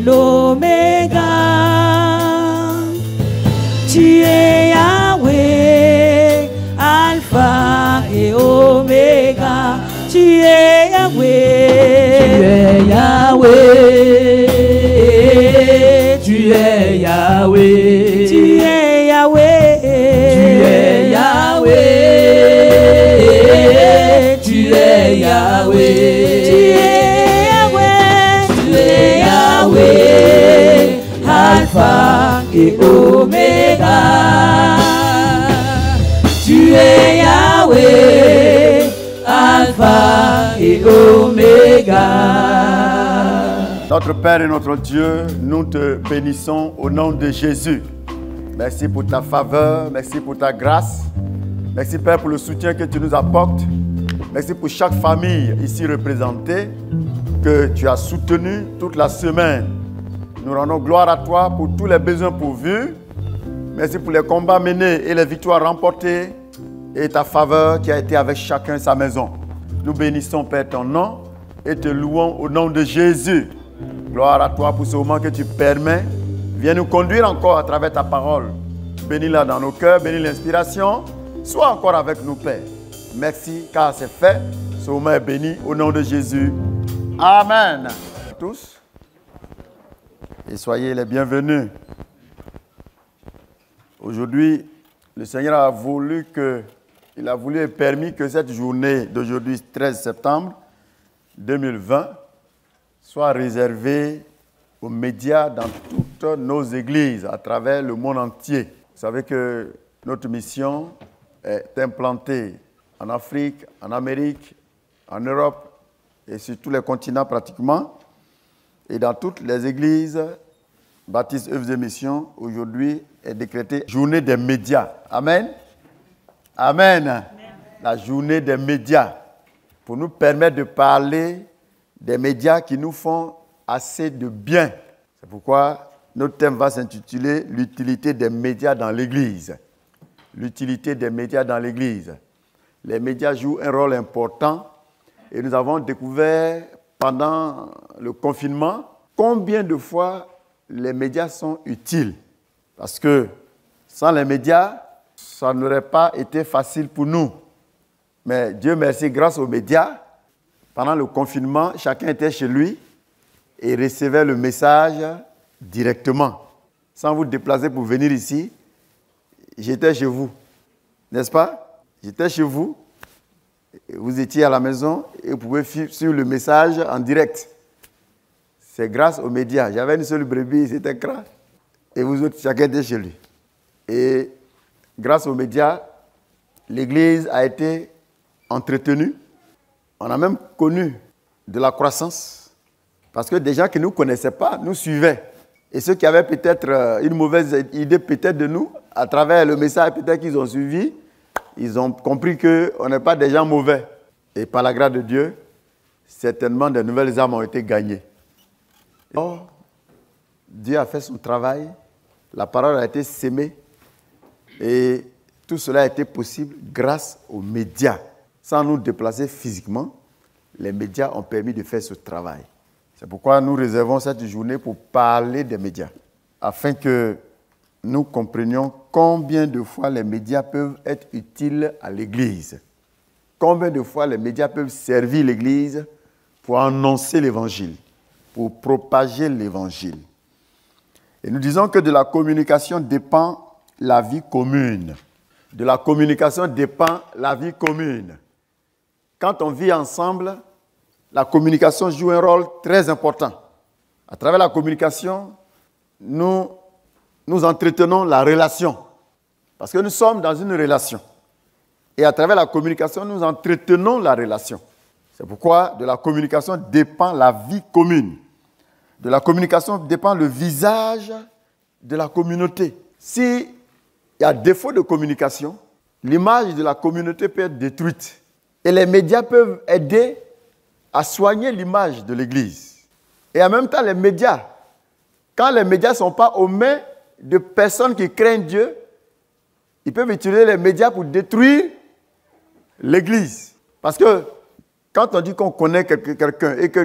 et l'oméga. Tu es Yahweh, Alpha et Oméga. Tu es Yahweh. Tu es Yahweh. Tu es Yahweh. Tu es Yahweh. Tu es Yahweh. Tu es Yahweh. Tu es Yahweh. Tu es Yahweh. Alpha et Oméga. Tu es Yahweh. Alpha et Oméga. Notre Père et notre Dieu, nous te bénissons au nom de Jésus. Merci pour ta faveur, merci pour ta grâce. Merci Père pour le soutien que tu nous apportes. Merci pour chaque famille ici représentée que tu as soutenue toute la semaine. Nous rendons gloire à toi pour tous les besoins pourvus. Merci pour les combats menés et les victoires remportées et ta faveur qui a été avec chacun sa maison. Nous bénissons Père ton nom et te louons au nom de Jésus. Gloire à toi pour ce moment que tu permets. Viens nous conduire encore à travers ta parole. Bénis-la dans nos cœurs, bénis l'inspiration. Sois encore avec nous, Père. Merci, car c'est fait. Ce moment est béni au nom de Jésus. Amen. À tous. Et soyez les bienvenus. Aujourd'hui, le Seigneur a voulu et permis que cette journée d'aujourd'hui, 13 septembre 2020, soit réservée aux médias dans toutes nos églises à travers le monde entier. Vous savez que notre mission est implantée en Afrique, en Amérique, en Europe et sur tous les continents pratiquement. Et dans toutes les églises, Baptiste œuvres et missions, aujourd'hui est décrétée journée des médias. Amen. Amen. Amen. La journée des médias pour nous permettre de parler des médias qui nous font assez de bien. C'est pourquoi notre thème va s'intituler « L'utilité des médias dans l'Église ». L'utilité des médias dans l'Église. Les médias jouent un rôle important et nous avons découvert pendant le confinement combien de fois les médias sont utiles. Parce que sans les médias, ça n'aurait pas été facile pour nous. Mais Dieu merci, grâce aux médias, pendant le confinement, chacun était chez lui et recevait le message directement. Sans vous déplacer pour venir ici, j'étais chez vous. N'est-ce pas? J'étais chez vous, vous étiez à la maison et vous pouvez suivre le message en direct. C'est grâce aux médias. J'avais une seule brebis, c'était grave. Et vous autres, chacun était chez lui. Et grâce aux médias, l'Église a été entretenue. On a même connu de la croissance. Parce que des gens qui ne nous connaissaient pas nous suivaient. Et ceux qui avaient peut-être une mauvaise idée peut-être de nous, à travers le message peut-être qu'ils ont suivi, ils ont compris qu'on n'est pas des gens mauvais. Et par la grâce de Dieu, certainement de nouvelles âmes ont été gagnées. Or, Dieu a fait son travail, la parole a été sémée et tout cela a été possible grâce aux médias. Sans nous déplacer physiquement, les médias ont permis de faire ce travail. C'est pourquoi nous réservons cette journée pour parler des médias, afin que nous comprenions combien de fois les médias peuvent être utiles à l'Église. Combien de fois les médias peuvent servir l'Église pour annoncer l'Évangile, pour propager l'Évangile. Et nous disons que de la communication dépend la vie commune. De la communication dépend la vie commune. Quand on vit ensemble, la communication joue un rôle très important. À travers la communication, nous entretenons la relation. Parce que nous sommes dans une relation. Et à travers la communication, nous entretenons la relation. C'est pourquoi de la communication dépend la vie commune. De la communication dépend le visage de la communauté. S'il y a défaut de communication, l'image de la communauté peut être détruite. Et les médias peuvent aider à soigner l'image de l'Église. Et en même temps, les médias, quand les médias ne sont pas aux mains de personnes qui craignent Dieu, ils peuvent utiliser les médias pour détruire l'Église. Parce que quand on dit qu'on connaît quelqu'un et que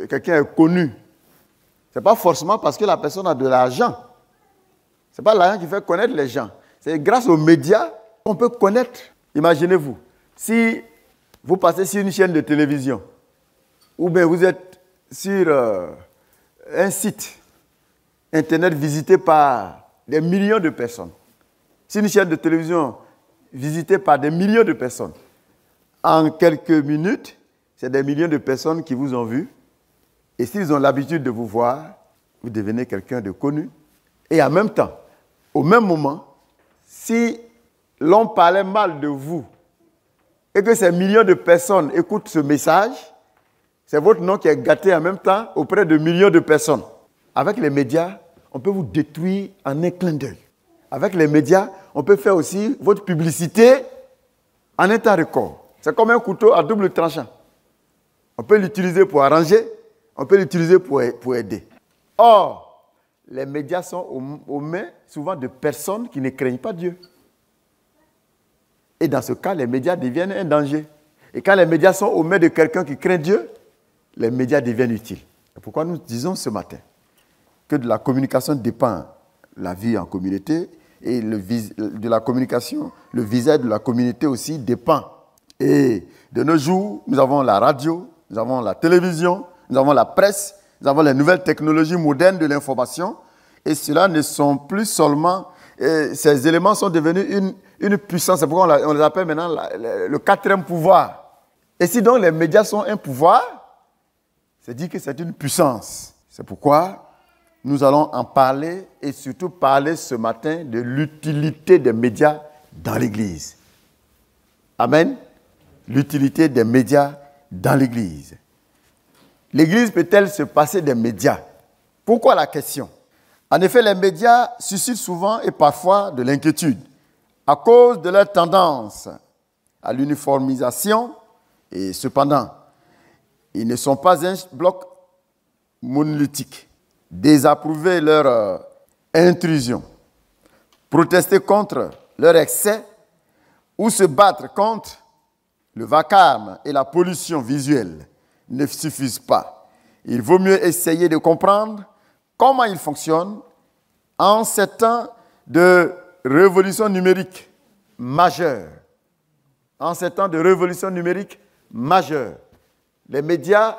quelqu'un est connu Ce n'est pas forcément parce que la personne a de l'argent. Ce n'est pas l'argent qui fait connaître les gens. C'est grâce aux médias qu'on peut connaître. Imaginez-vous, si vous passez sur une chaîne de télévision, ou bien vous êtes sur un site Internet visité par des millions de personnes. C'est une chaîne de télévision visitée par des millions de personnes. En quelques minutes, c'est des millions de personnes qui vous ont vu. Et s'ils ont l'habitude de vous voir, vous devenez quelqu'un de connu. Et en même temps, au même moment, si l'on parlait mal de vous et que ces millions de personnes écoutent ce message, c'est votre nom qui est gâté en même temps auprès de millions de personnes. Avec les médias, on peut vous détruire en un clin d'œil. Avec les médias, on peut faire aussi votre publicité en un temps record. C'est comme un couteau à double tranchant. On peut l'utiliser pour arranger, on peut l'utiliser pour aider. Or, les médias sont aux mains souvent de personnes qui ne craignent pas Dieu. Et dans ce cas, les médias deviennent un danger. Et quand les médias sont aux mains de quelqu'un qui craint Dieu, les médias deviennent utiles. C'est pourquoi nous disons ce matin que de la communication dépend la vie en communauté et de la communication, le visage de la communauté aussi dépend. Et de nos jours, nous avons la radio, nous avons la télévision, nous avons la presse, nous avons les nouvelles technologies modernes de l'information. Et cela ne sont plus seulement... ces éléments sont devenus une puissance. C'est pourquoi on les appelle maintenant le quatrième pouvoir. Et si donc les médias sont un pouvoir, c'est dire que c'est une puissance. C'est pourquoi nous allons en parler et surtout parler ce matin de l'utilité des médias dans l'Église. Amen. L'utilité des médias dans l'Église. L'Église peut-elle se passer des médias? Pourquoi la question? En effet, les médias suscitent souvent et parfois de l'inquiétude à cause de leur tendance à l'uniformisation et cependant, ils ne sont pas un bloc monolithique. Désapprouver leur intrusion, protester contre leur excès ou se battre contre le vacarme et la pollution visuelle ne suffisent pas. Il vaut mieux essayer de comprendre comment ils fonctionnent en ces temps de révolution numérique majeure. En ces temps de révolution numérique majeure. Les médias,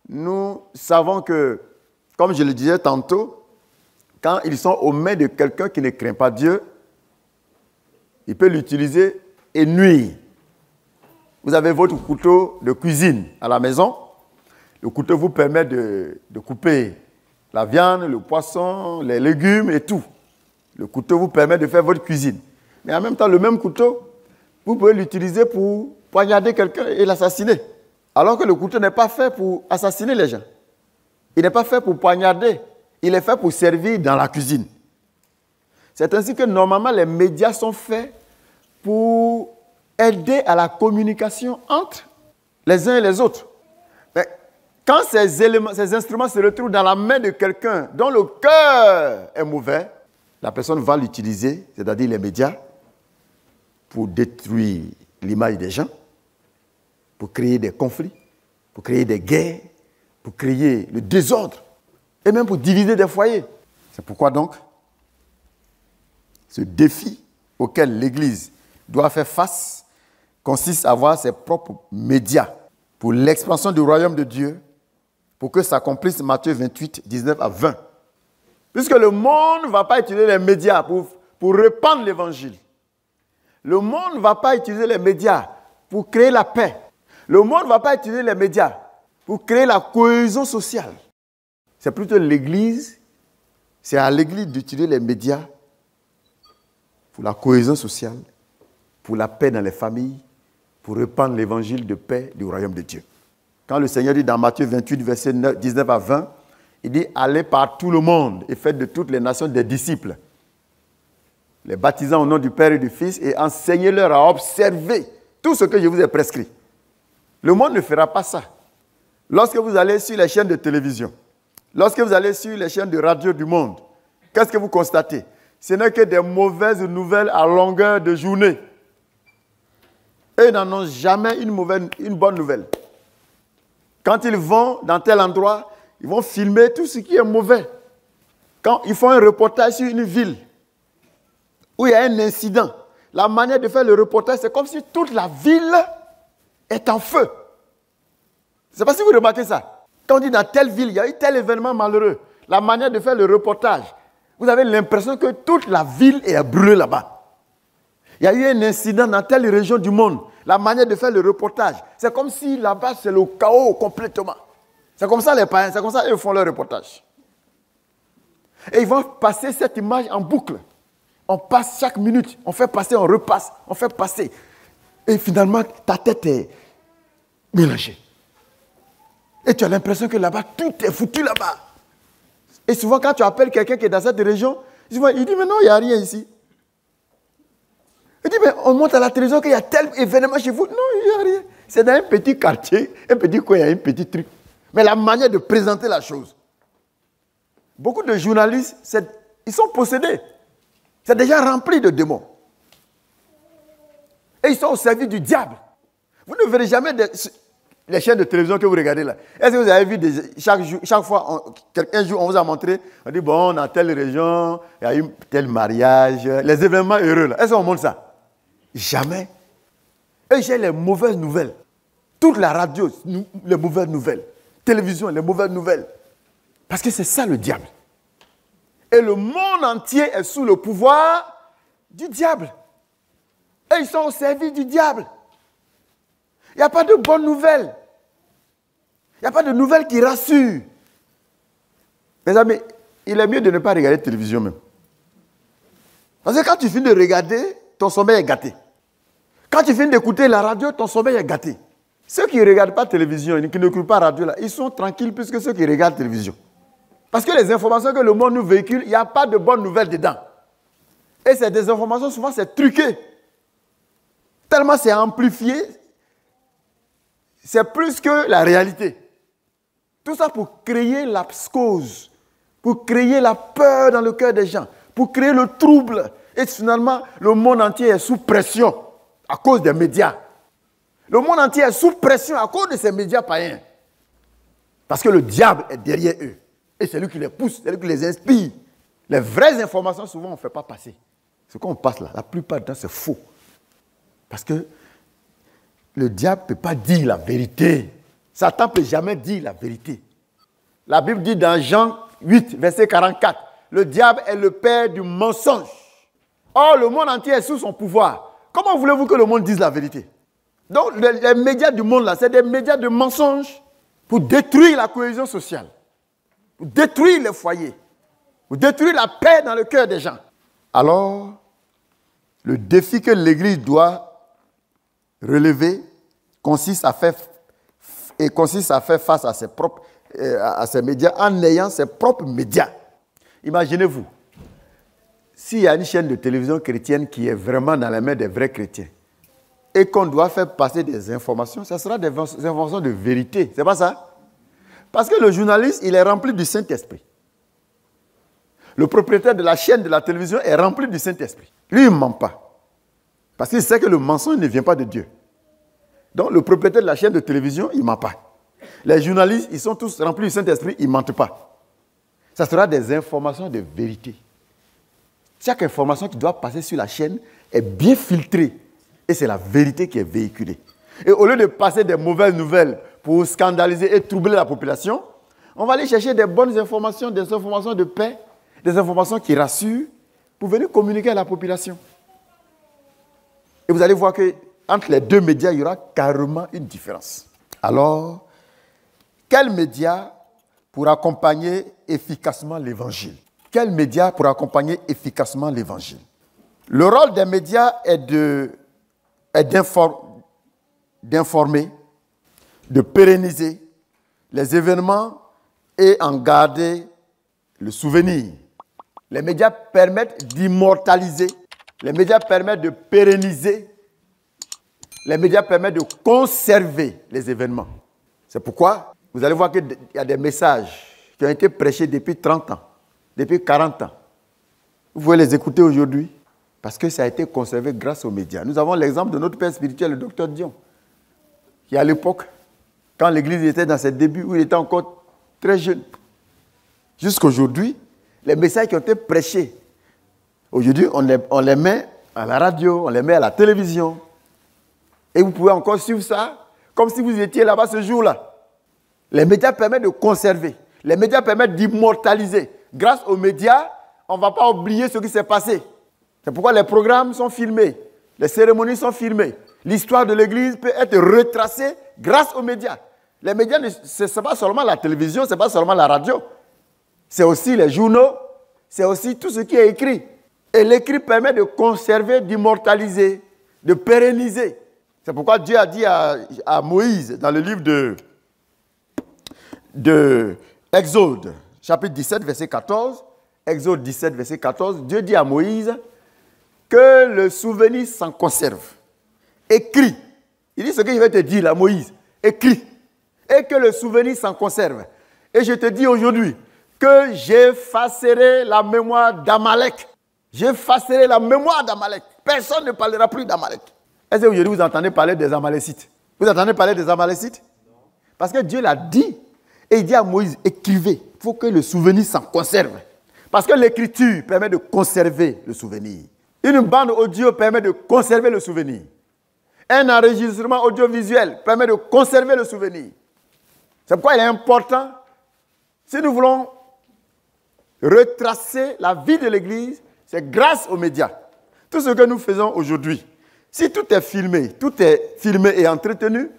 nous savons que, comme je le disais tantôt, quand ils sont aux mains de quelqu'un qui ne craint pas Dieu, il peut l'utiliser et nuire. Vous avez votre couteau de cuisine à la maison. Le couteau vous permet de couper la viande, le poisson, les légumes et tout. Le couteau vous permet de faire votre cuisine. Mais en même temps, le même couteau, vous pouvez l'utiliser pour poignarder quelqu'un et l'assassiner. Alors que le couteau n'est pas fait pour assassiner les gens. Il n'est pas fait pour poignarder. Il est fait pour servir dans la cuisine. C'est ainsi que normalement les médias sont faits pour aider à la communication entre les uns et les autres. Mais quand ces instruments se retrouvent dans la main de quelqu'un dont le cœur est mauvais, la personne va l'utiliser, c'est-à-dire les médias, pour détruire l'image des gens, pour créer des conflits, pour créer des guerres, pour créer le désordre, et même pour diviser des foyers. C'est pourquoi donc, ce défi auquel l'Église doit faire face consiste à avoir ses propres médias pour l'expansion du royaume de Dieu, pour que s'accomplisse Matthieu 28, 19 à 20. Puisque le monde ne va pas utiliser les médias pour répandre l'évangile. Le monde ne va pas utiliser les médias pour créer la paix. Le monde ne va pas utiliser les médias pour créer la cohésion sociale. C'est plutôt l'Église, c'est à l'Église d'utiliser les médias pour la cohésion sociale, pour la paix dans les familles, pour répandre l'évangile de paix du royaume de Dieu. Quand le Seigneur dit dans Matthieu 28, verset 19 à 20, il dit « Allez par tout le monde et faites de toutes les nations des disciples, les baptisant au nom du Père et du Fils et enseignez-leur à observer tout ce que je vous ai prescrit. » Le monde ne fera pas ça. Lorsque vous allez sur les chaînes de télévision, lorsque vous allez sur les chaînes de radio du monde, qu'est-ce que vous constatez? Ce n'est que des mauvaises nouvelles à longueur de journée. Eux ils n'en ont jamais une bonne nouvelle. Quand ils vont dans tel endroit, Ils vont filmer tout ce qui est mauvais. Quand ils font un reportage sur une ville où il y a un incident, la manière de faire le reportage, c'est comme si toute la ville est en feu. Je ne sais pas si vous remarquez ça. Quand on dit dans telle ville, il y a eu tel événement malheureux, la manière de faire le reportage, vous avez l'impression que toute la ville est brûlée là-bas. Il y a eu un incident dans telle région du monde, la manière de faire le reportage, c'est comme si là-bas c'est le chaos complètement. C'est comme ça les païens, c'est comme ça qu'ils font leur reportage. Et ils vont passer cette image en boucle. On passe chaque minute, on fait passer, on repasse, on fait passer. Et finalement, ta tête est mélangée. Et tu as l'impression que là-bas, tout est foutu là-bas. Et souvent, quand tu appelles quelqu'un qui est dans cette région, il dit, mais non, il n'y a rien ici. Il dit, mais on monte à la télévision qu'il y a tel événement chez vous. Non, il n'y a rien. C'est dans un petit quartier, un petit coin, il y a un petit truc. Mais la manière de présenter la chose. Beaucoup de journalistes, ils sont possédés. C'est déjà rempli de démons. Et ils sont au service du diable. Vous ne verrez jamais les chaînes de télévision que vous regardez là. Est-ce que vous avez vu chaque fois, un jour, on vous a montré, on dit, bon, dans telle région, il y a eu tel mariage, les événements heureux là. Est-ce qu'on montre ça? Jamais. Et j'ai les mauvaises nouvelles. Toute la radio, les mauvaises nouvelles. Télévision, les mauvaises nouvelles. Parce que c'est ça le diable. Et le monde entier est sous le pouvoir du diable. Et ils sont au service du diable. Il n'y a pas de bonnes nouvelles. Il n'y a pas de nouvelles qui rassurent. Mes amis, il est mieux de ne pas regarder la télévision même. Parce que quand tu finis de regarder, ton sommeil est gâté. Quand tu finis d'écouter la radio, ton sommeil est gâté. Ceux qui ne regardent pas la télévision, qui n'écoutent pas la radio, là, ils sont tranquilles plus que ceux qui regardent la télévision. Parce que les informations que le monde nous véhicule, il n'y a pas de bonnes nouvelles dedans. Et c'est des informations, souvent, c'est truqué. Tellement c'est amplifié, c'est plus que la réalité. Tout ça pour créer la psychose, pour créer la peur dans le cœur des gens, pour créer le trouble. Et finalement, le monde entier est sous pression à cause des médias. Le monde entier est sous pression à cause de ces médias païens. Parce que le diable est derrière eux. Et c'est lui qui les pousse, c'est lui qui les inspire. Les vraies informations, souvent, on ne fait pas passer. Ce qu'on passe là, la plupart du temps, c'est faux. Parce que le diable ne peut pas dire la vérité. Satan ne peut jamais dire la vérité. La Bible dit dans Jean 8, verset 44, le diable est le père du mensonge. Or, le monde entier est sous son pouvoir. Comment voulez-vous que le monde dise la vérité? Donc, les médias du monde là, c'est des médias de mensonges pour détruire la cohésion sociale, pour détruire les foyers, pour détruire la paix dans le cœur des gens. Alors, le défi que l'Église doit relever consiste à faire face à ces médias en ayant ses propres médias. Imaginez-vous, s'il y a une chaîne de télévision chrétienne qui est vraiment dans les mains des vrais chrétiens et qu'on doit faire passer des informations, ce sera des informations de vérité. C'est pas ça? Parce que le journaliste, il est rempli du Saint-Esprit. Le propriétaire de la chaîne de la télévision est rempli du Saint-Esprit. Lui, il ne ment pas. Parce qu'il sait que le mensonge ne vient pas de Dieu. Donc, le propriétaire de la chaîne de télévision, il ne ment pas. Les journalistes, ils sont tous remplis du Saint-Esprit, ils ne mentent pas. Ça sera des informations de vérité. Chaque information qui doit passer sur la chaîne est bien filtrée. Et c'est la vérité qui est véhiculée. Et au lieu de passer des mauvaises nouvelles pour scandaliser et troubler la population, on va aller chercher des bonnes informations, des informations de paix, des informations qui rassurent, pour venir communiquer à la population. Et vous allez voir qu'entre les deux médias, il y aura carrément une différence. Alors, quel média pour accompagner efficacement l'évangile? Quel média pour accompagner efficacement l'évangile? Le rôle des médias est d'informer, de pérenniser les événements et en garder le souvenir. Les médias permettent d'immortaliser, les médias permettent de pérenniser, les médias permettent de conserver les événements. C'est pourquoi vous allez voir qu'il y a des messages qui ont été prêchés depuis 30 ans, depuis 40 ans. Vous pouvez les écouter aujourd'hui parce que ça a été conservé grâce aux médias. Nous avons l'exemple de notre père spirituel, le docteur Dion, qui à l'époque, quand l'église était dans ses débuts, où il était encore très jeunes. Jusqu'aujourd'hui, les messages qui ont été prêchés, aujourd'hui, on les met à la radio, on les met à la télévision. Et vous pouvez encore suivre ça comme si vous étiez là-bas ce jour-là. Les médias permettent de conserver. Les médias permettent d'immortaliser. Grâce aux médias, on ne va pas oublier ce qui s'est passé. C'est pourquoi les programmes sont filmés, les cérémonies sont filmées. L'histoire de l'Église peut être retracée grâce aux médias. Les médias, ce n'est pas seulement la télévision, ce n'est pas seulement la radio. C'est aussi les journaux, c'est aussi tout ce qui est écrit. Et l'écrit permet de conserver, d'immortaliser, de pérenniser. C'est pourquoi Dieu a dit à Moïse, dans le livre de Exode, chapitre 17, verset 14, Exode 17, verset 14, Dieu dit à Moïse que le souvenir s'en conserve. Écris. Il dit ce que je vais te dire là, Moïse. Écris. Et que le souvenir s'en conserve. Et je te dis aujourd'hui que j'effacerai la mémoire d'Amalek. J'effacerai la mémoire d'Amalek. Personne ne parlera plus d'Amalek. Est-ce que aujourd'hui vous entendez parler des Amalécites? Vous entendez parler des Amalécites? Parce que Dieu l'a dit. Et il dit à Moïse, écrivez. Il faut que le souvenir s'en conserve. Parce que l'écriture permet de conserver le souvenir. Une bande audio permet de conserver le souvenir. Un enregistrement audiovisuel permet de conserver le souvenir. C'est pourquoi il est important, si nous voulons retracer la vie de l'Église, c'est grâce aux médias. Tout ce que nous faisons aujourd'hui, si tout est filmé et entretenu,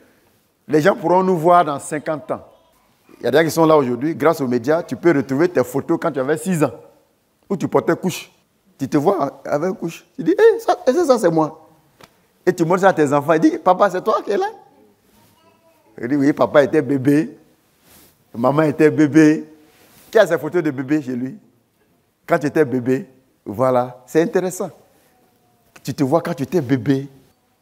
les gens pourront nous voir dans 50 ans. Il y a des gens qui sont là aujourd'hui, grâce aux médias, tu peux retrouver tes photos quand tu avais 6 ans, où tu portais couche. Tu te vois avec une couche. Tu dis, ça c'est moi. Et tu montres ça à tes enfants. Ils disent, papa, c'est toi qui es là? Il dit, oui, papa était bébé. Maman était bébé. Qui a ces photos de bébé chez lui? Quand tu étais bébé, voilà. C'est intéressant. Tu te vois quand tu étais bébé.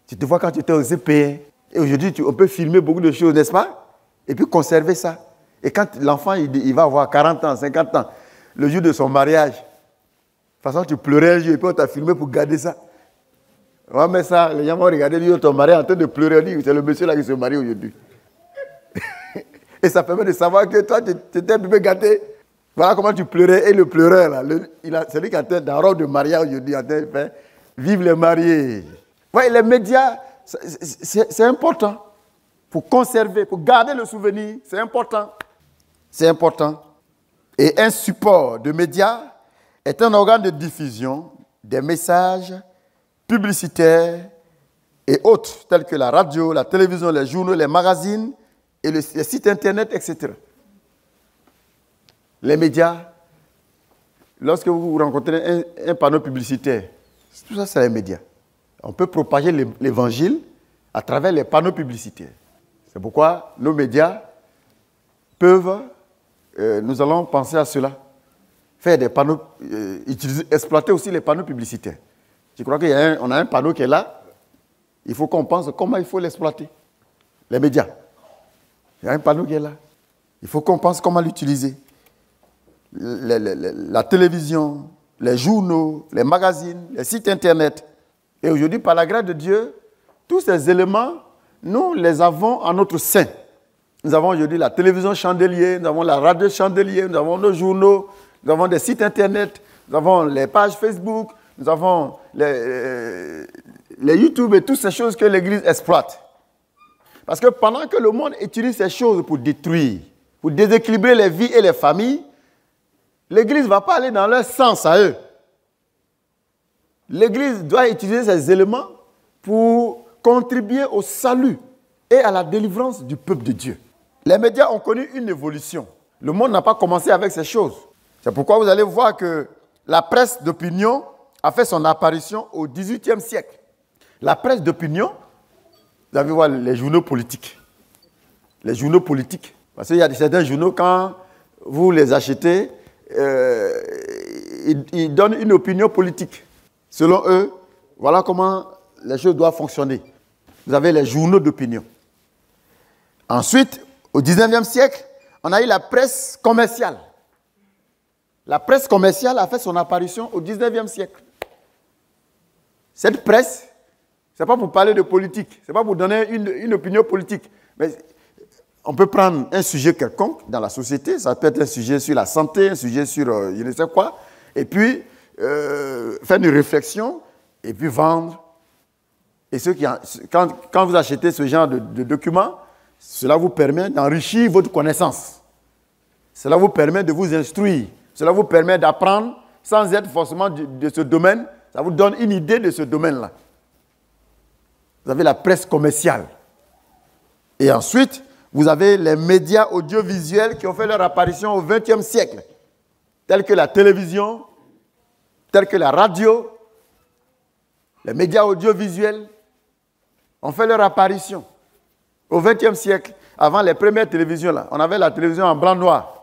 Tu te vois quand tu étais aux EPN. Et aujourd'hui, on peut filmer beaucoup de choses, n'est-ce pas? Et puis conserver ça. Et quand l'enfant, il va avoir 40 ans, 50 ans, le jour de son mariage, de toute façon, tu pleurais un jour et puis on t'a filmé pour garder ça. On va mettre ça, les gens vont regarder, lui, ton mari est en train de pleurer, c'est le monsieur là qui se marie aujourd'hui. Et ça permet de savoir que toi, tu étais un bébé gâté. Voilà comment tu pleurais. Et le pleureur, là, c'est lui qui est dans la robe de mariage aujourd'hui, en train de faire vive les mariés. Ouais, les médias, c'est important. Pour conserver, pour garder le souvenir, c'est important. C'est important. Et un support de médias est un organe de diffusion des messages publicitaires et autres, tels que la radio, la télévision, les journaux, les magazines et les sites internet, etc. Les médias, lorsque vous rencontrez un panneau publicitaire, tout ça, c'est les médias. On peut propager l'évangile à travers les panneaux publicitaires. C'est pourquoi nos médias peuvent, nous allons penser à cela, faire des panneaux, exploiter aussi les panneaux publicitaires. Je crois qu'on a un panneau qui est là, il faut qu'on pense comment il faut l'exploiter. Les médias. Il y a un panneau qui est là. Il faut qu'on pense comment l'utiliser. La télévision, les journaux, les magazines, les sites internet. Et aujourd'hui, par la grâce de Dieu, tous ces éléments, nous les avons en notre sein. Nous avons aujourd'hui la télévision chandelier, nous avons la radio chandelier, nous avons nos journaux, nous avons des sites internet, nous avons les pages Facebook, nous avons les YouTube et toutes ces choses que l'Église exploite. Parce que pendant que le monde utilise ces choses pour détruire, pour déséquilibrer les vies et les familles, l'Église ne va pas aller dans leur sens à eux. L'Église doit utiliser ces éléments pour contribuer au salut et à la délivrance du peuple de Dieu. Les médias ont connu une évolution. Le monde n'a pas commencé avec ces choses. C'est pourquoi vous allez voir que la presse d'opinion a fait son apparition au XVIIIe siècle. La presse d'opinion, vous allez voir les journaux politiques. Les journaux politiques. Parce qu'il y a certains journaux, quand vous les achetez, ils donnent une opinion politique. Selon eux, voilà comment les choses doivent fonctionner. Vous avez les journaux d'opinion. Ensuite, au XIXe siècle, on a eu la presse commerciale. La presse commerciale a fait son apparition au XIXe siècle. Cette presse, ce n'est pas pour parler de politique, ce n'est pas pour donner une opinion politique. Mais on peut prendre un sujet quelconque dans la société, ça peut être un sujet sur la santé, un sujet sur je ne sais quoi, et puis faire une réflexion, et puis vendre. Et quand vous achetez ce genre de documents, cela vous permet d'enrichir votre connaissance. Cela vous permet de vous instruire. Cela vous permet d'apprendre sans être forcément de ce domaine. Ça vous donne une idée de ce domaine-là. Vous avez la presse commerciale. Et ensuite, vous avez les médias audiovisuels qui ont fait leur apparition au XXe siècle, tels que la télévision, tels que la radio. Les médias audiovisuels ont fait leur apparition au XXe siècle. Avant les premières télévisions, là, on avait la télévision en blanc-noir.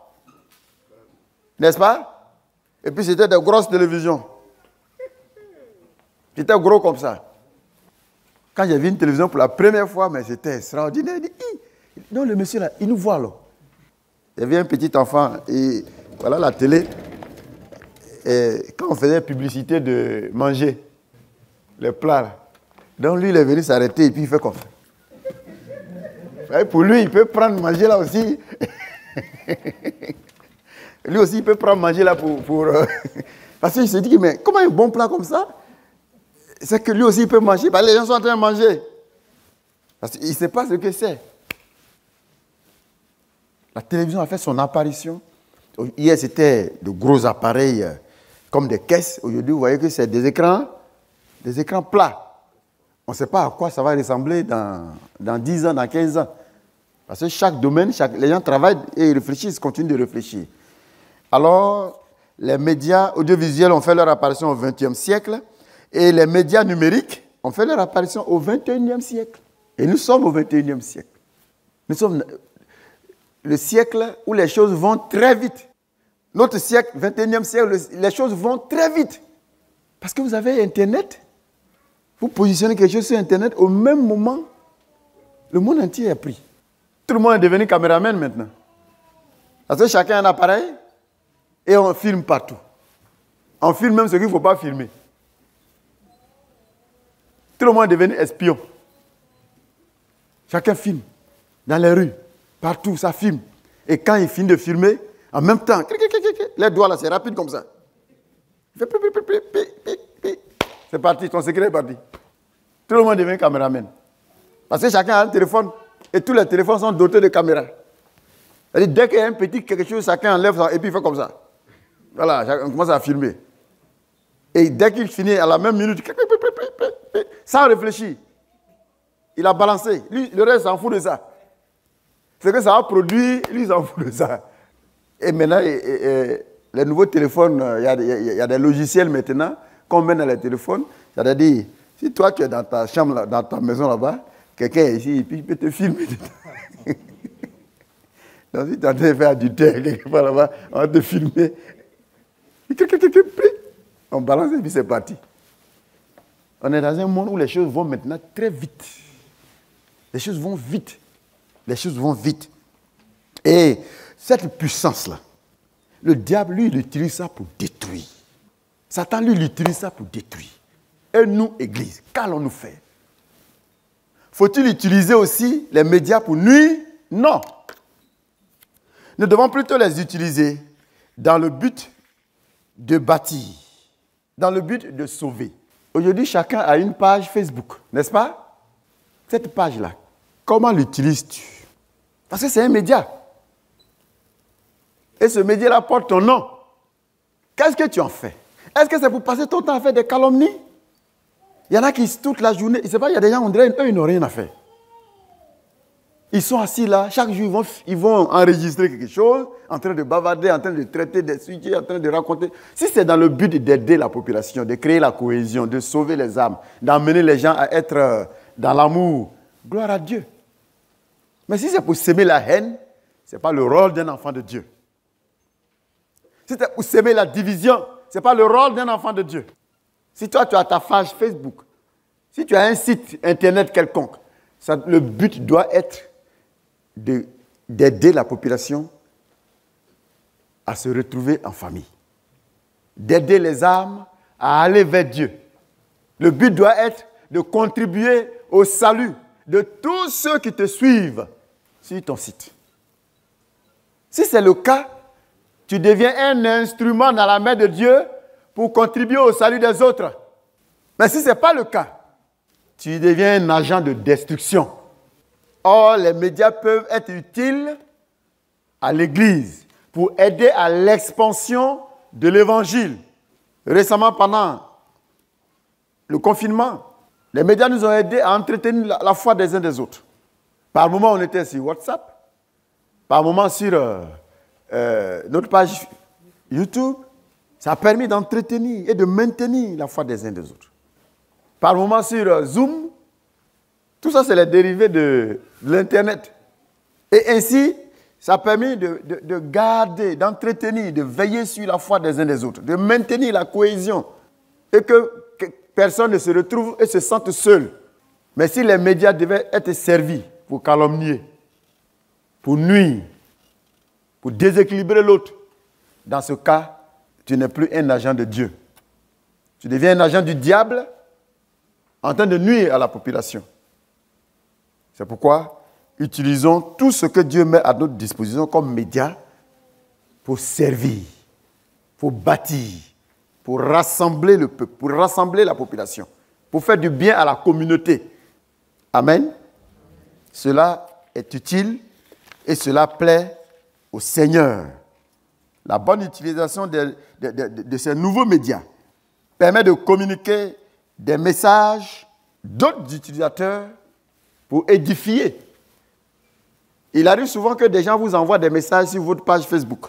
N'est-ce pas? Et puis c'était des grosses télévisions. C'était gros comme ça. Quand j'ai vu une télévision pour la première fois, mais c'était extraordinaire. Non, le monsieur là, il nous voit là. Il y avait un petit enfant et voilà la télé. Et quand on faisait publicité de manger les plats, là, donc lui il est venu s'arrêter et puis il fait comme ça. Et pour lui, il peut prendre manger là aussi. Lui aussi, il peut prendre manger là pour parce qu'il se dit, mais comment un bon plat comme ça? C'est que lui aussi, il peut manger. Parce que les gens sont en train de manger. Parce qu'il ne sait pas ce que c'est. La télévision a fait son apparition. Hier, c'était de gros appareils comme des caisses. Aujourd'hui, vous voyez que c'est des écrans plats. On ne sait pas à quoi ça va ressembler dans 10 ans, dans 15 ans. Parce que chaque domaine, les gens travaillent et ils réfléchissent, continuent de réfléchir. Alors, les médias audiovisuels ont fait leur apparition au XXe siècle et les médias numériques ont fait leur apparition au XXIe siècle. Et nous sommes au XXIe siècle. Nous sommes le siècle où les choses vont très vite. Notre siècle, XXIe siècle, les choses vont très vite. Parce que vous avez Internet. Vous positionnez quelque chose sur Internet, au même moment, le monde entier est pris. Tout le monde est devenu caméraman maintenant. Parce que chacun a un appareil et on filme partout. On filme même ce qu'il ne faut pas filmer. Tout le monde est devenu espion. Chacun filme. Dans les rues, partout, ça filme. Et quand il finit de filmer, en même temps, les doigts là, c'est rapide comme ça. Il fait c'est parti, ton secret est parti. Tout le monde devient caméraman. Parce que chacun a un téléphone et tous les téléphones sont dotés de caméras. C'est-à-dire, dès qu'il y a un petit quelque chose, chacun enlève ça et puis il fait comme ça. Voilà, on commence à filmer. Et dès qu'il finit, à la même minute, sans réfléchir, il a balancé. Lui, le reste s'en fout de ça. C'est que ça a produit, lui, il s'en fout de ça. Et maintenant, les nouveaux téléphones, il y a des logiciels maintenant qu'on met dans les téléphones. C'est-à-dire, si toi, tu es dans ta chambre, là, dans ta maison là-bas, quelqu'un est ici, et puis il peut te filmer. Donc, si tu es en train de faire adultère quelque part là-bas, on va te filmer. On balance et puis c'est parti. On est dans un monde où les choses vont maintenant très vite. Les choses vont vite. Les choses vont vite. Et cette puissance-là, le diable, lui, il utilise ça pour détruire. Satan, lui, il utilise ça pour détruire. Et nous, Église, qu'allons-nous faire? Faut-il utiliser aussi les médias pour nuire? Non. Nous devons plutôt les utiliser dans le but de bâtir, dans le but de sauver. Aujourd'hui, chacun a une page Facebook, n'est-ce pas? Cette page-là, comment l'utilises-tu? Parce que c'est un média. Et ce média-là porte ton nom. Qu'est-ce que tu en fais? Est-ce que c'est pour passer ton temps à faire des calomnies? Il y en a qui, toute la journée, il y a des gens, on dirait, eux, ils n'ont rien à faire. Ils sont assis là, chaque jour, ils vont enregistrer quelque chose, en train de bavarder, en train de traiter des sujets, en train de raconter. Si c'est dans le but d'aider la population, de créer la cohésion, de sauver les âmes, d'emmener les gens à être dans l'amour, gloire à Dieu. Mais si c'est pour s'aimer la haine, ce n'est pas le rôle d'un enfant de Dieu. Si c'est pour s'aimer la division, ce n'est pas le rôle d'un enfant de Dieu. Si toi, tu as ta page Facebook, si tu as un site Internet quelconque, le but doit être d'aider la population à se retrouver en famille. D'aider les âmes à aller vers Dieu. Le but doit être de contribuer au salut de tous ceux qui te suivent sur ton site. Si c'est le cas, tu deviens un instrument dans la main de Dieu pour contribuer au salut des autres. Mais si ce n'est pas le cas, tu deviens un agent de destruction. Or, les médias peuvent être utiles à l'Église pour aider à l'expansion de l'Évangile. Récemment, pendant le confinement, les médias nous ont aidés à entretenir la foi des uns des autres. Par moments, on était sur WhatsApp. Par moments, sur notre page YouTube. Ça a permis d'entretenir et de maintenir la foi des uns des autres. Par moments, sur Zoom. Tout ça, c'est les dérivés de l'Internet. Et ainsi, ça a permis de garder, d'entretenir, de veiller sur la foi des uns des autres, de maintenir la cohésion et que personne ne se retrouve et se sente seul. Mais si les médias devaient être servis pour calomnier, pour nuire, pour déséquilibrer l'autre, dans ce cas, tu n'es plus un agent de Dieu. Tu deviens un agent du diable en train de nuire à la population. C'est pourquoi utilisons tout ce que Dieu met à notre disposition comme médias pour servir, pour bâtir, pour rassembler le peuple, pour rassembler la population, pour faire du bien à la communauté. Amen. Cela est utile et cela plaît au Seigneur. La bonne utilisation de ces nouveaux médias permet de communiquer des messages d'autres utilisateurs pour édifier. Il arrive souvent que des gens vous envoient des messages sur votre page Facebook.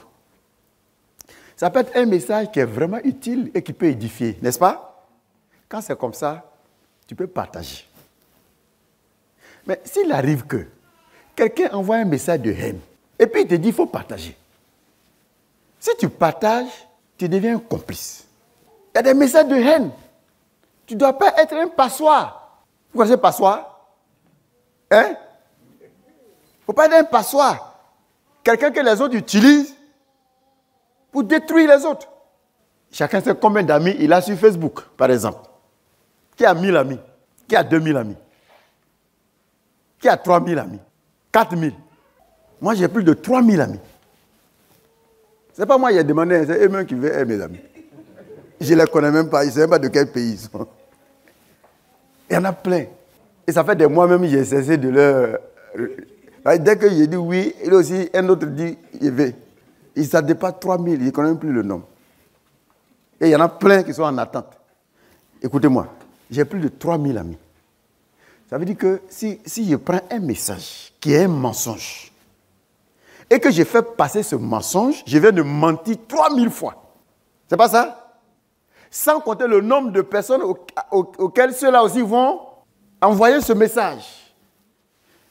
Ça peut être un message qui est vraiment utile et qui peut édifier, n'est-ce pas? Quand c'est comme ça, tu peux partager. Mais s'il arrive que quelqu'un envoie un message de haine et puis il te dit qu'il faut partager. Si tu partages, tu deviens un complice. Il y a des messages de haine. Tu ne dois pas être un passoire. Vous connaissez passoire? Hein? Il ne faut pas être un passoire. Quelqu'un que les autres utilisent pour détruire les autres. Chacun sait combien d'amis il a sur Facebook, par exemple. Qui a 1000 amis? Qui a 2000 amis? Qui a 3000 amis? 4000? Moi, j'ai plus de 3000 amis. Ce n'est pas moi qui ai demandé, c'est eux-mêmes qui veulent être mes amis. Je ne les connais même pas, je ne sais même pas de quel pays ils sont. Il y en a plein. Et ça fait des mois même, j'ai cessé de leur... Dès que j'ai dit oui, il aussi, un autre dit, il veut. Ça dépasse 3000, je ne connais même plus le nom. Et il y en a plein qui sont en attente. Écoutez-moi, j'ai plus de 3000 amis. Ça veut dire que si je prends un message qui est un mensonge, et que je fais passer ce mensonge, je viens de mentir 3000 fois. C'est pas ça? Sans compter le nombre de personnes auxquelles ceux-là aussi vont envoyer ce message.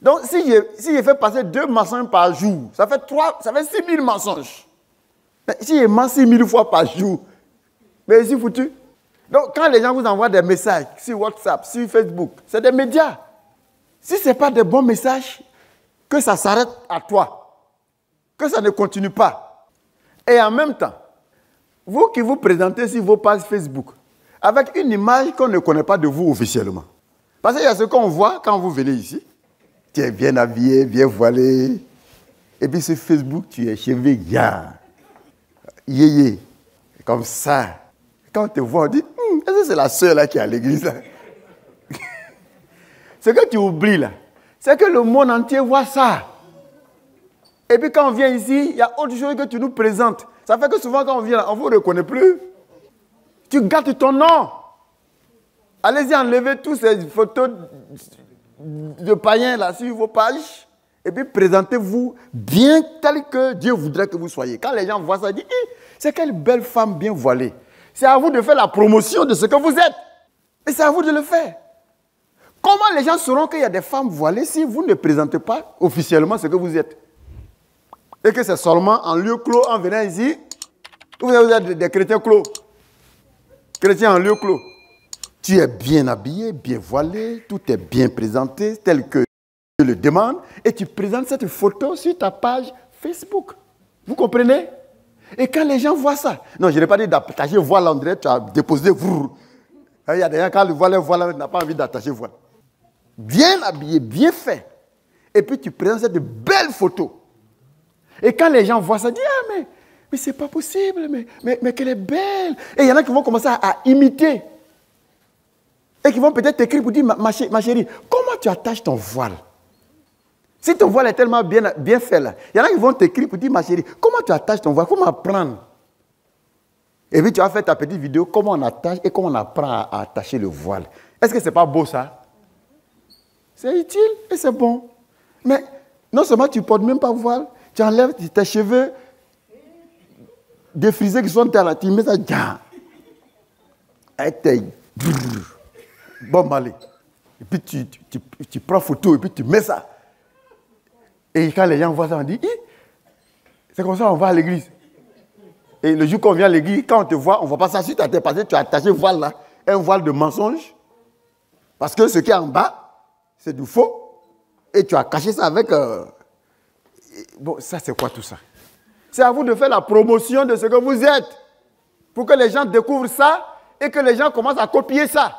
Donc, si je fais passer 2 mensonges par jour, ça fait 6000 mensonges. Mais si je mens 6000 fois par jour, mais c'est foutu. Donc, quand les gens vous envoient des messages sur WhatsApp, sur Facebook, c'est des médias. Si ce n'est pas des bons messages, que ça s'arrête à toi. Que ça ne continue pas. Et en même temps, vous qui vous présentez sur vos pages Facebook, avec une image qu'on ne connaît pas de vous officiellement. Parce qu'il y a ce qu'on voit quand vous venez ici. Tu es bien habillé, bien voilé. Et puis sur Facebook, tu es cheveux ya. Yéyé. Comme ça. Quand on te voit, on dit, est-ce que c'est la sœur là qui est à l'église là? Ce que tu oublies là, c'est que le monde entier voit ça. Et puis quand on vient ici, il y a autre chose que tu nous présentes. Ça fait que souvent quand on vient là, on ne vous reconnaît plus. Tu gâtes ton nom. Allez-y enlever toutes ces photos de païens là sur vos pages. Et puis présentez-vous bien tel que Dieu voudrait que vous soyez. Quand les gens voient ça, ils disent, c'est quelle belle femme bien voilée. C'est à vous de faire la promotion de ce que vous êtes. Et c'est à vous de le faire. Comment les gens sauront qu'il y a des femmes voilées si vous ne présentez pas officiellement ce que vous êtes? Et que c'est seulement en lieu clos, en venant ici, vous êtes des chrétiens clos. Chrétiens en lieu clos. Tu es bien habillé, bien voilé, tout est bien présenté, tel que Dieu le demande, et tu présentes cette photo sur ta page Facebook. Vous comprenez? Et quand les gens voient ça, non, je n'ai pas dit d'attacher voile, André, tu as déposé vous. Il y a des gens, quand le voile, n'a pas envie d'attacher voile. Bien habillé, bien fait. Et puis tu présentes cette belle photo. Et quand les gens voient ça, ils disent, ah, mais c'est pas possible, mais qu'elle est belle. Et il y en a qui vont commencer à imiter. Et qui vont peut-être t'écrire pour dire, ma chérie, comment tu attaches ton voile? Si ton voile est tellement bien fait là, il y en a qui vont t'écrire pour dire, ma chérie, comment tu attaches ton voile? Comment apprendre? Et puis tu vas faire ta petite vidéo, comment on attache et comment on apprend à attacher le voile. Est-ce que ce n'est pas beau ça? C'est utile et c'est bon. Mais non seulement tu ne portes même pas voile, tu enlèves tes cheveux défrisés qui sont là, tu mets ça, avec tes... Bon, allez. Et puis tu prends photo et puis tu mets ça. Et quand les gens voient ça, on dit, c'est comme ça on va à l'église. Et le jour qu'on vient à l'église, quand on te voit, on ne voit pas ça sur ta tête parce que tu as attaché voile là, un voile de mensonge. Parce que ce qui est en bas, c'est du faux. Et tu as caché ça avec... Bon, ça c'est quoi tout ça? C'est à vous de faire la promotion de ce que vous êtes. Pour que les gens découvrent ça et que les gens commencent à copier ça.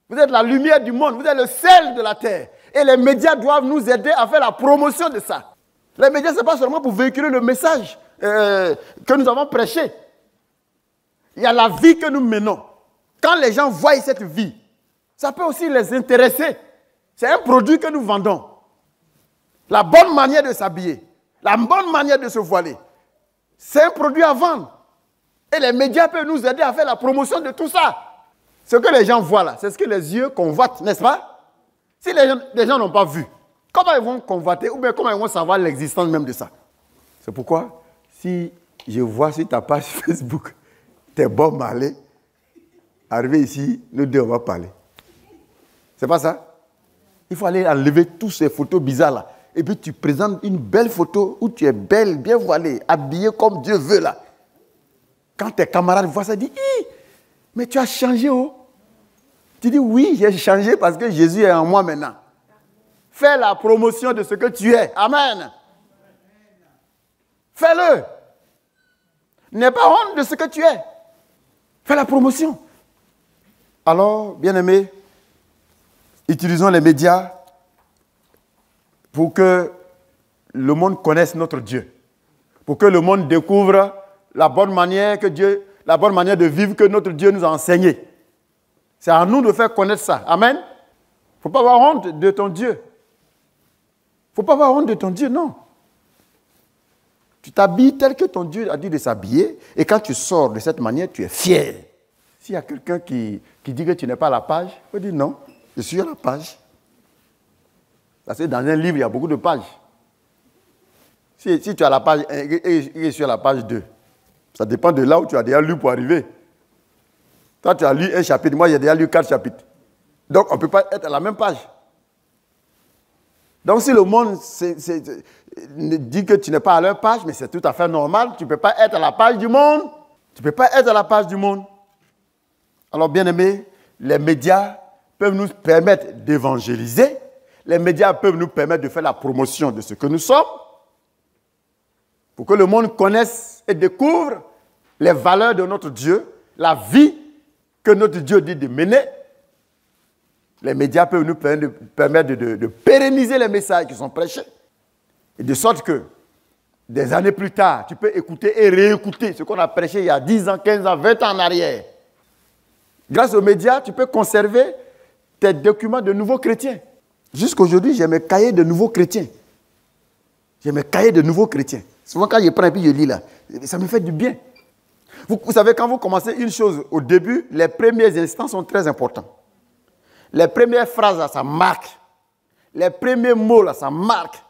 Vous êtes la lumière du monde, vous êtes le sel de la terre. Et les médias doivent nous aider à faire la promotion de ça. Les médias, ce n'est pas seulement pour véhiculer le message que nous avons prêché. Il y a la vie que nous menons. Quand les gens voient cette vie, ça peut aussi les intéresser. C'est un produit que nous vendons. La bonne manière de s'habiller, la bonne manière de se voiler, c'est un produit à vendre. Et les médias peuvent nous aider à faire la promotion de tout ça. Ce que les gens voient là, c'est ce que les yeux convoitent, n'est-ce pas? Si les gens n'ont pas vu, comment ils vont convoiter ou bien comment ils vont savoir l'existence même de ça? C'est pourquoi, si je vois sur ta page Facebook, t'es bon malé, arrivé ici, nous deux on va parler. C'est pas ça? Il faut aller enlever toutes ces photos bizarres là. Et puis tu présentes une belle photo où tu es belle, bien voilée, habillée comme Dieu veut là. Quand tes camarades voient ça, ils disent, mais tu as changé, oh. Tu dis, oui, j'ai changé parce que Jésus est en moi maintenant. Fais la promotion de ce que tu es. Amen. Fais-le. N'aie pas honte de ce que tu es. Fais la promotion. Alors, bien-aimés, utilisons les médias pour que le monde connaisse notre Dieu. Pour que le monde découvre la bonne manière de vivre que notre Dieu nous a enseigné. C'est à nous de faire connaître ça. Amen. Il ne faut pas avoir honte de ton Dieu. Il ne faut pas avoir honte de ton Dieu, non. Tu t'habilles tel que ton Dieu a dit de s'habiller, et quand tu sors de cette manière, tu es fier. S'il y a quelqu'un qui dit que tu n'es pas à la page, il faut dire non, je suis à la page. Parce que dans un livre, il y a beaucoup de pages. Si tu es à la page 1 et je suis à la page 2, ça dépend de là où tu as déjà lu pour arriver. Toi, tu as lu un chapitre, moi j'ai déjà lu 4 chapitres. Donc, on ne peut pas être à la même page. Donc, si le monde dit que tu n'es pas à leur page, mais c'est tout à fait normal, tu ne peux pas être à la page du monde. Tu ne peux pas être à la page du monde. Alors, bien aimés, les médias peuvent nous permettre d'évangéliser. Les médias peuvent nous permettre de faire la promotion de ce que nous sommes. Pour que le monde connaisse et découvre les valeurs de notre Dieu, la vie que notre Dieu dit de mener. Les médias peuvent nous permettre de pérenniser les messages qui sont prêchés. Et de sorte que, des années plus tard, tu peux écouter et réécouter ce qu'on a prêché il y a 10 ans, 15 ans, 20 ans en arrière. Grâce aux médias, tu peux conserver tes documents de nouveaux chrétiens. Jusqu'aujourd'hui, j'ai mes cahiers de nouveaux chrétiens. J'ai mes cahiers de nouveaux chrétiens. Souvent, quand je prends et puis je lis là, ça me fait du bien. Vous savez, quand vous commencez une chose au début, les premiers instants sont très importants. Les premières phrases, là, ça marque. Les premiers mots, là, ça marque.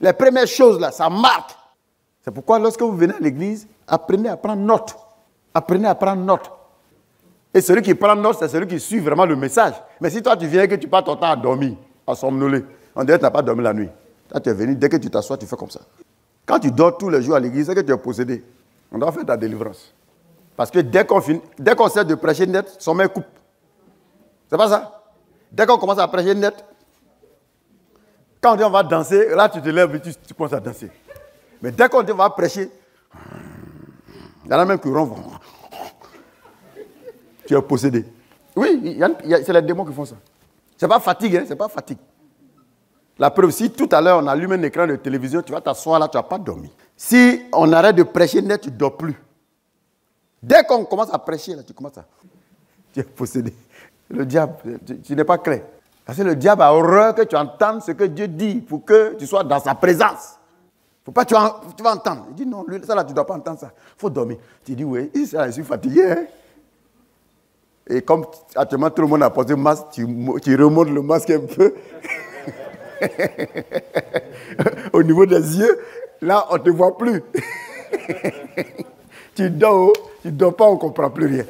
Les premières choses, là, ça marque. C'est pourquoi, lorsque vous venez à l'église, apprenez à prendre note. Apprenez à prendre note. Et celui qui prend note, c'est celui qui suit vraiment le message. Mais si toi, tu viens et que tu passes ton temps à dormir, à somnoler, on dirait que tu n'as pas dormi la nuit. Toi, tu es venu, dès que tu t'assois, tu fais comme ça. Quand tu dors tous les jours à l'église, c'est que tu es possédé. On doit faire ta délivrance. Parce que dès qu'on sait de prêcher net, son main coupe. C'est pas ça? Dès qu'on commence à prêcher net, quand on dit on va danser, là tu te lèves et tu commences à danser. Mais dès qu'on dit on va prêcher, il y en a même qui ronflent. Tu es possédé. Oui, c'est les démons qui font ça. Ce n'est pas fatigue, hein, c'est pas fatigue. La preuve, si tout à l'heure on allume un écran de télévision, tu vas t'asseoir là, tu ne vas pas dormir. Si on arrête de prêcher net, tu ne dors plus. Dès qu'on commence à prêcher, là, tu commences à... Tu es possédé. Le diable, tu n'es pas clair. Parce que le diable a horreur que tu entendes ce que Dieu dit pour que tu sois dans sa présence. Faut pas, tu vas entendre. Il dit non, lui, ça là, tu ne dois pas entendre ça. Il faut dormir. Tu dis oui, ça, je suis fatigué. Hein? Et comme actuellement tout le monde a porté le masque, tu remontes le masque un peu. Au niveau des yeux, là, on ne te voit plus. Tu dors pas, on ne comprend plus rien.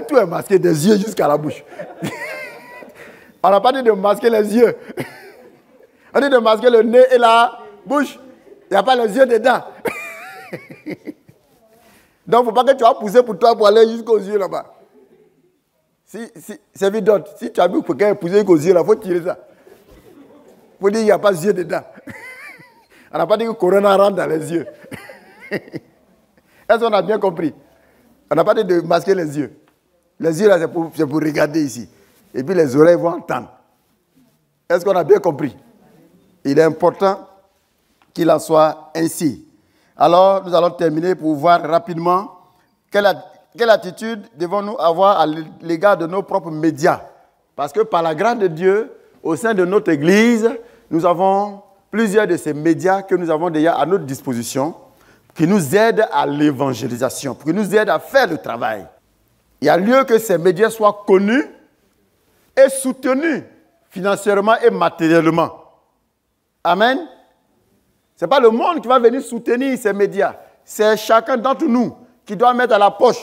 Tout est masqué des yeux jusqu'à la bouche. On n'a pas dit de masquer les yeux. On dit de masquer le nez et la bouche. Il n'y a pas les yeux dedans. Donc, il ne faut pas que tu vas pousser pour toi pour aller jusqu'aux yeux là-bas. C'est évident. Si tu as vu quelqu'un pousser jusqu'aux yeux là, il faut tirer ça. Il faut dire qu'il n'y a pas de yeux dedans. On n'a pas dit que le corona rentre dans les yeux. Est-ce qu'on a bien compris? On n'a pas dit de masquer les yeux. Les yeux là, c'est pour regarder ici. Et puis les oreilles vont entendre. Est-ce qu'on a bien compris? Il est important qu'il en soit ainsi. Alors, nous allons terminer pour voir rapidement quelle attitude devons-nous avoir à l'égard de nos propres médias. Parce que par la grâce de Dieu, au sein de notre Église, nous avons plusieurs de ces médias que nous avons déjà à notre disposition, qui nous aident à l'évangélisation, qui nous aident à faire le travail. Il y a lieu que ces médias soient connus et soutenus financièrement et matériellement. Amen. Ce n'est pas le monde qui va venir soutenir ces médias. C'est chacun d'entre nous qui doit mettre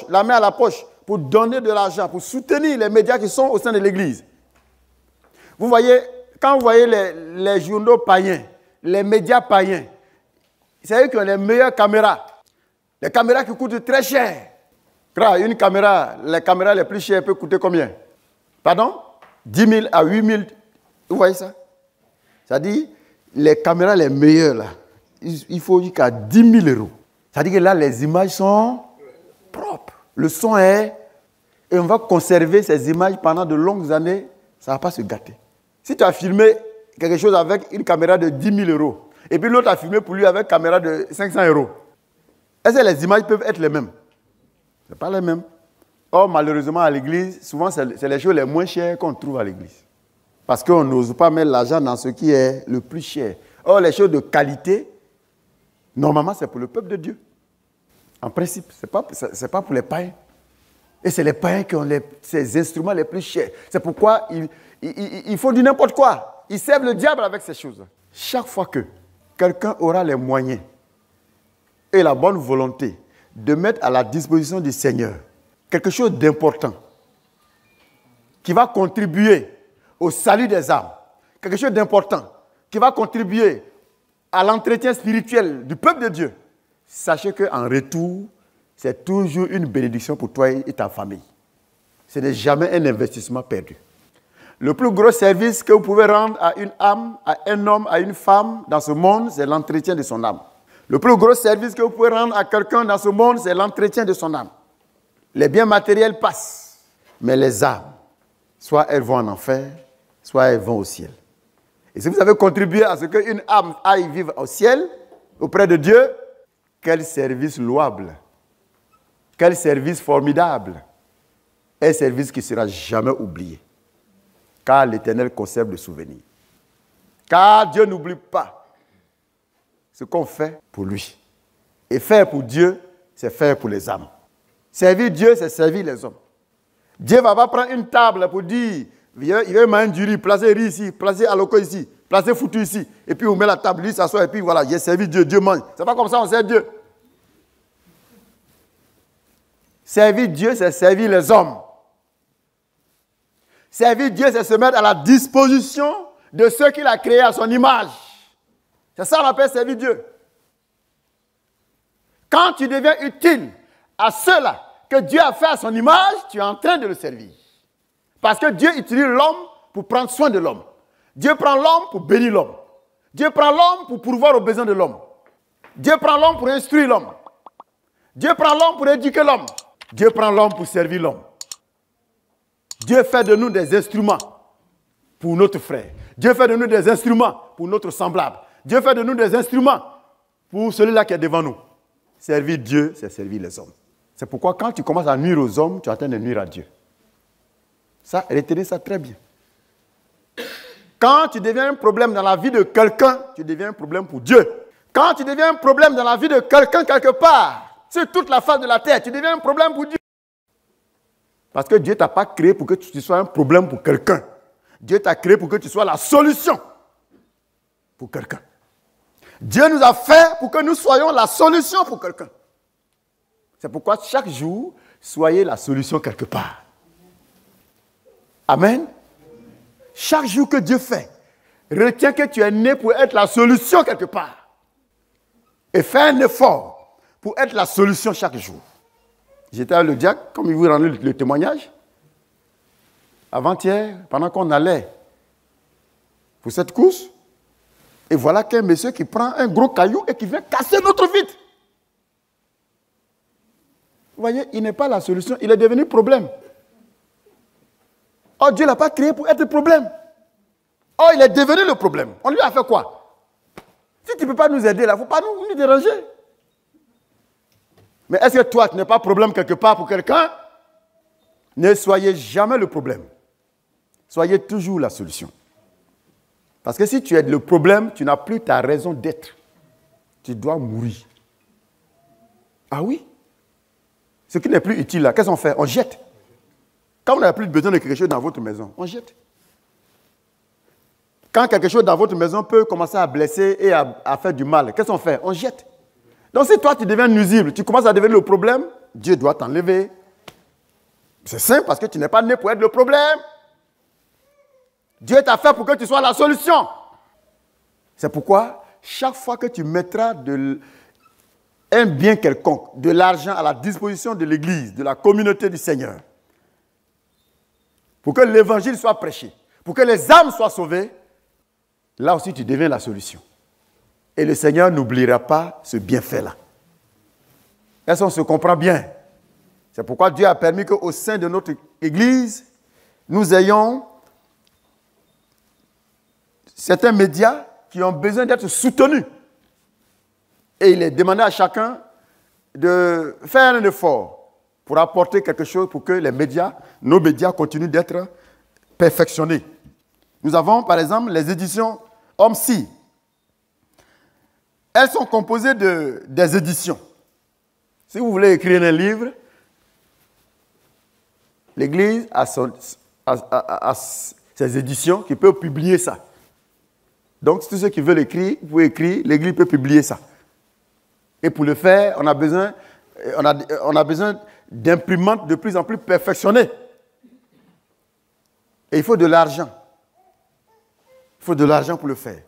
la main à la poche pour donner de l'argent, pour soutenir les médias qui sont au sein de l'Église. Vous voyez, quand vous voyez les journaux païens, les médias païens, c'est eux qui ont les meilleures caméras. Les caméras qui coûtent très cher. Une caméra, les caméras les plus chères peuvent coûter combien? Pardon? 10 000 à 8 000. Vous voyez ça? C'est-à-dire, les caméras les meilleures, là, il faut jusqu'à 10 000 euros. C'est-à-dire que là, les images sont propres. Le son est... Et on va conserver ces images pendant de longues années. Ça ne va pas se gâter. Si tu as filmé quelque chose avec une caméra de 10 000 euros, et puis l'autre a filmé pour lui avec une caméra de 500 euros, est-ce que les images peuvent être les mêmes? Ce n'est pas les mêmes. Or, malheureusement, à l'église, souvent, c'est les choses les moins chères qu'on trouve à l'église. Parce qu'on n'ose pas mettre l'argent dans ce qui est le plus cher. Or, les choses de qualité, normalement, c'est pour le peuple de Dieu. En principe, ce n'est pas pour les païens. Et c'est les païens qui ont ces instruments les plus chers. C'est pourquoi il faut du n'importe quoi. Ils servent le diable avec ces choses. Chaque fois que quelqu'un aura les moyens et la bonne volonté de mettre à la disposition du Seigneur quelque chose d'important qui va contribuer au salut des âmes, quelque chose d'important qui va contribuer à l'entretien spirituel du peuple de Dieu, sachez qu'en retour, c'est toujours une bénédiction pour toi et ta famille. Ce n'est jamais un investissement perdu. Le plus gros service que vous pouvez rendre à une âme, à un homme, à une femme dans ce monde, c'est l'entretien de son âme. Le plus gros service que vous pouvez rendre à quelqu'un dans ce monde, c'est l'entretien de son âme. Les biens matériels passent, mais les âmes, soit elles vont en enfer, soit elles vont au ciel. Et si vous avez contribué à ce qu'une âme aille vivre au ciel, auprès de Dieu, quel service louable, quel service formidable, un service qui ne sera jamais oublié. Car l'Éternel conserve le souvenir. Car Dieu n'oublie pas ce qu'on fait pour lui. Et faire pour Dieu, c'est faire pour les âmes. Servir Dieu, c'est servir les hommes. Dieu ne va pas prendre une table pour dire, il va manger du riz, placer riz ici, placer aloko ici, placer foutu ici. Et puis on met la table, lui s'assoit et puis voilà, j'ai servi Dieu, Dieu mange. Ce n'est pas comme ça on sert Dieu. Servir Dieu, c'est servir les hommes. Servir Dieu, c'est se mettre à la disposition de ceux qu'il a créés à son image. C'est ça qu'on appelle servir Dieu. Quand tu deviens utile à ceux-là que Dieu a fait à son image, tu es en train de le servir. Parce que Dieu utilise l'homme pour prendre soin de l'homme. Dieu prend l'homme pour bénir l'homme. Dieu prend l'homme pour pourvoir aux besoins de l'homme. Dieu prend l'homme pour instruire l'homme. Dieu prend l'homme pour éduquer l'homme. Dieu prend l'homme pour servir l'homme. Dieu fait de nous des instruments pour notre frère. Dieu fait de nous des instruments pour notre semblable. Dieu fait de nous des instruments pour celui-là qui est devant nous. Servir Dieu, c'est servir les hommes. C'est pourquoi quand tu commences à nuire aux hommes, tu es en train de nuire à Dieu. Ça, retenez ça très bien. Quand tu deviens un problème dans la vie de quelqu'un, tu deviens un problème pour Dieu. Quand tu deviens un problème dans la vie de quelqu'un quelque part, sur toute la face de la terre, tu deviens un problème pour Dieu. Parce que Dieu ne t'a pas créé pour que tu sois un problème pour quelqu'un. Dieu t'a créé pour que tu sois la solution pour quelqu'un. Dieu nous a fait pour que nous soyons la solution pour quelqu'un. C'est pourquoi chaque jour, soyez la solution quelque part. Amen. Chaque jour que Dieu fait, retiens que tu es né pour être la solution quelque part. Et fais un effort pour être la solution chaque jour. J'étais avec le diacre, comme il vous rendait le témoignage. Avant-hier, pendant qu'on allait pour cette course, et voilà qu'un monsieur qui prend un gros caillou et qui vient casser notre vitre. Vous voyez, il n'est pas la solution, il est devenu problème. Oh, Dieu ne l'a pas créé pour être problème. Oh, il est devenu le problème. On lui a fait quoi? Si tu ne peux pas nous aider là, il ne faut pas nous déranger. Mais est-ce que toi, tu n'es pas problème quelque part pour quelqu'un? Ne soyez jamais le problème. Soyez toujours la solution. Parce que si tu es le problème, tu n'as plus ta raison d'être. Tu dois mourir. Ah oui? Ce qui n'est plus utile là, qu'est-ce qu'on fait? On jette. Quand on n'a plus besoin de quelque chose dans votre maison, on jette. Quand quelque chose dans votre maison peut commencer à blesser et à faire du mal, qu'est-ce qu'on fait? On jette. Donc si toi tu deviens nuisible, tu commences à devenir le problème, Dieu doit t'enlever. C'est simple parce que tu n'es pas né pour être le problème. Dieu t'a fait pour que tu sois la solution. C'est pourquoi chaque fois que tu mettras un bien quelconque, de l'argent à la disposition de l'Église, de la communauté du Seigneur, pour que l'évangile soit prêché, pour que les âmes soient sauvées, là aussi tu deviens la solution. Et le Seigneur n'oubliera pas ce bienfait-là. Est-ce qu'on se comprend bien? C'est pourquoi Dieu a permis qu'au sein de notre Église, nous ayons certains médias qui ont besoin d'être soutenus. Et il est demandé à chacun de faire un effort pour apporter quelque chose pour que les médias, nos médias continuent d'être perfectionnés. Nous avons par exemple les éditions OMSI. Elles sont composées des éditions. Si vous voulez écrire un livre, l'Église a ses éditions qui peuvent publier ça. Donc, tous ceux qui veulent écrire, vous pouvez écrire, l'Église peut publier ça. Et pour le faire, on a besoin d'imprimantes de plus en plus perfectionnées. Et il faut de l'argent. Il faut de l'argent pour le faire.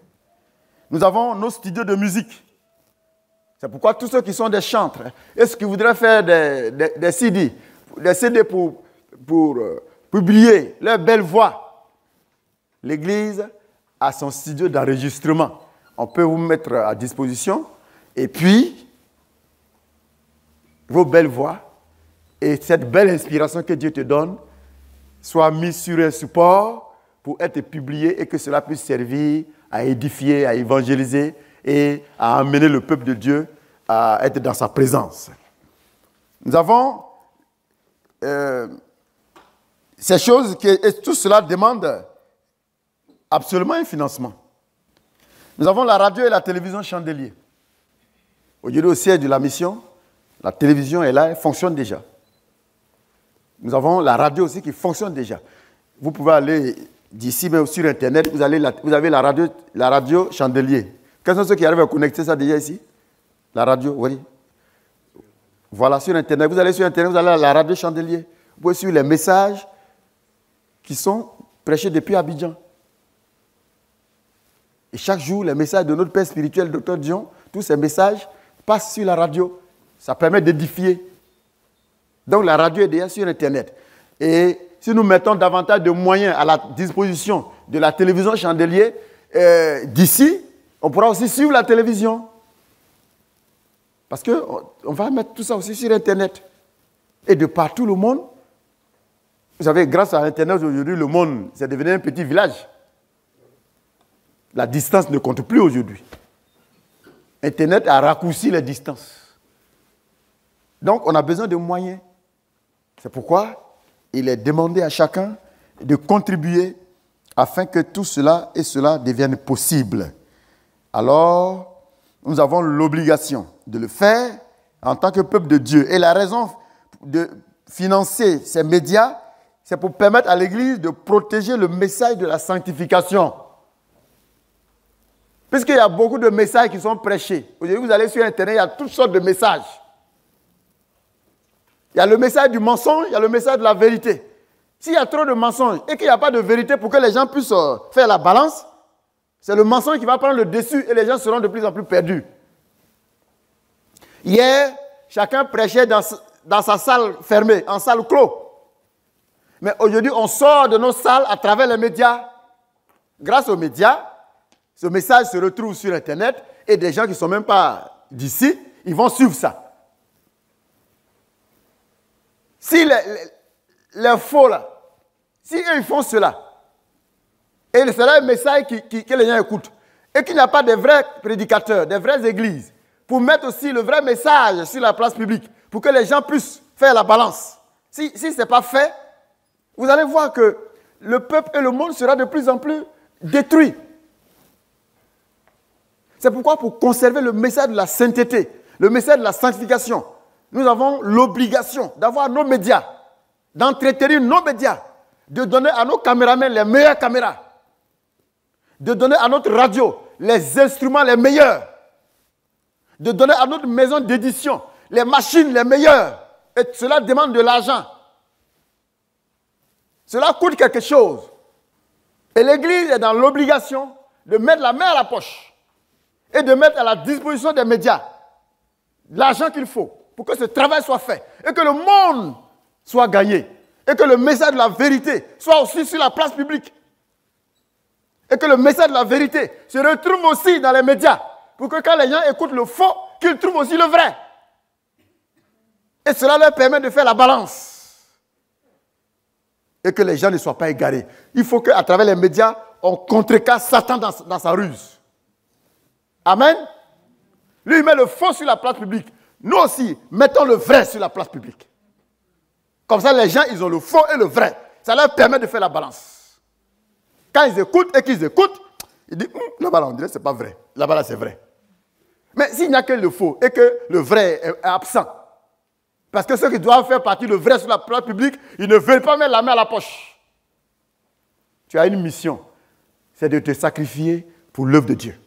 Nous avons nos studios de musique. C'est pourquoi tous ceux qui sont des chantres, est-ce qu'ils voudraient faire des CD pour publier leur belle voix? L'Église a son studio d'enregistrement. On peut vous mettre à disposition. Et puis, vos belles voix et cette belle inspiration que Dieu te donne soit mise sur un support pour être publiée et que cela puisse servir à édifier, à évangéliser et à amener le peuple de Dieu à être dans sa présence. Nous avons ces choses et tout cela demande absolument un financement. Nous avons la radio et la télévision Chandelier. Aujourd'hui, au siège de la mission, la télévision est là, elle fonctionne déjà. Nous avons la radio aussi qui fonctionne déjà. Vous pouvez aller d'ici, mais sur Internet, vous avez la radio Chandelier. Quels sont ceux qui arrivent à connecter ça déjà ici? La radio, oui. Voilà, sur Internet. Vous allez sur Internet, vous allez à la radio Chandelier. Vous pouvez suivre les messages qui sont prêchés depuis Abidjan. Et chaque jour, les messages de notre Père spirituel, Dr Dion, tous ces messages passent sur la radio. Ça permet d'édifier. Donc la radio est déjà sur Internet. Et si nous mettons davantage de moyens à la disposition de la télévision Chandelier, d'ici, on pourra aussi suivre la télévision. Parce qu'on va mettre tout ça aussi sur Internet. Et de partout le monde, vous savez, grâce à Internet aujourd'hui, le monde, c'est devenu un petit village. La distance ne compte plus aujourd'hui. Internet a raccourci les distances. Donc, on a besoin de moyens. C'est pourquoi il est demandé à chacun de contribuer afin que tout cela et cela devienne possible. Alors, nous avons l'obligation de le faire en tant que peuple de Dieu. Et la raison de financer ces médias, c'est pour permettre à l'Église de protéger le message de la sanctification. Puisqu'il y a beaucoup de messages qui sont prêchés. Aujourd'hui, vous allez sur Internet, il y a toutes sortes de messages. Il y a le message du mensonge, il y a le message de la vérité. S'il y a trop de mensonges et qu'il n'y a pas de vérité pour que les gens puissent faire la balance, c'est le mensonge qui va prendre le dessus et les gens seront de plus en plus perdus. Hier, chacun prêchait dans sa salle fermée, en salle clos. Mais aujourd'hui, on sort de nos salles à travers les médias. Grâce aux médias, ce message se retrouve sur Internet et des gens qui ne sont même pas d'ici, ils vont suivre ça. Si les faux là, si eux ils font cela, et c'est là un message que les gens écoutent, et qu'il n'y a pas de vrais prédicateurs, des vraies églises, pour mettre aussi le vrai message sur la place publique, pour que les gens puissent faire la balance. Si ce n'est pas fait, vous allez voir que le peuple et le monde sera de plus en plus détruits. C'est pourquoi pour conserver le message de la sainteté, le message de la sanctification, nous avons l'obligation d'avoir nos médias, d'entretenir nos médias, de donner à nos caméramans les meilleures caméras, de donner à notre radio les instruments les meilleurs, de donner à notre maison d'édition les machines les meilleures. Et cela demande de l'argent. Cela coûte quelque chose. Et l'Église est dans l'obligation de mettre la main à la poche et de mettre à la disposition des médias l'argent qu'il faut pour que ce travail soit fait et que le monde soit gagné et que le message de la vérité soit aussi sur la place publique et que le message de la vérité se retrouve aussi dans les médias pour que quand les gens écoutent le faux, qu'ils trouvent aussi le vrai. Et cela leur permet de faire la balance et que les gens ne soient pas égarés. Il faut qu'à travers les médias, on contrecarre Satan dans sa ruse. Amen. Lui, il met le faux sur la place publique. Nous aussi, mettons le vrai sur la place publique. Comme ça, les gens, ils ont le faux et le vrai. Ça leur permet de faire la balance. Quand ils écoutent et qu'ils écoutent, ils disent, là-bas, là, on dirait que ce n'est pas vrai. Là-bas, là, c'est vrai. Mais s'il n'y a que le faux et que le vrai est absent, parce que ceux qui doivent faire partie du vrai sur la place publique, ils ne veulent pas mettre la main à la poche. Tu as une mission, c'est de te sacrifier pour l'œuvre de Dieu.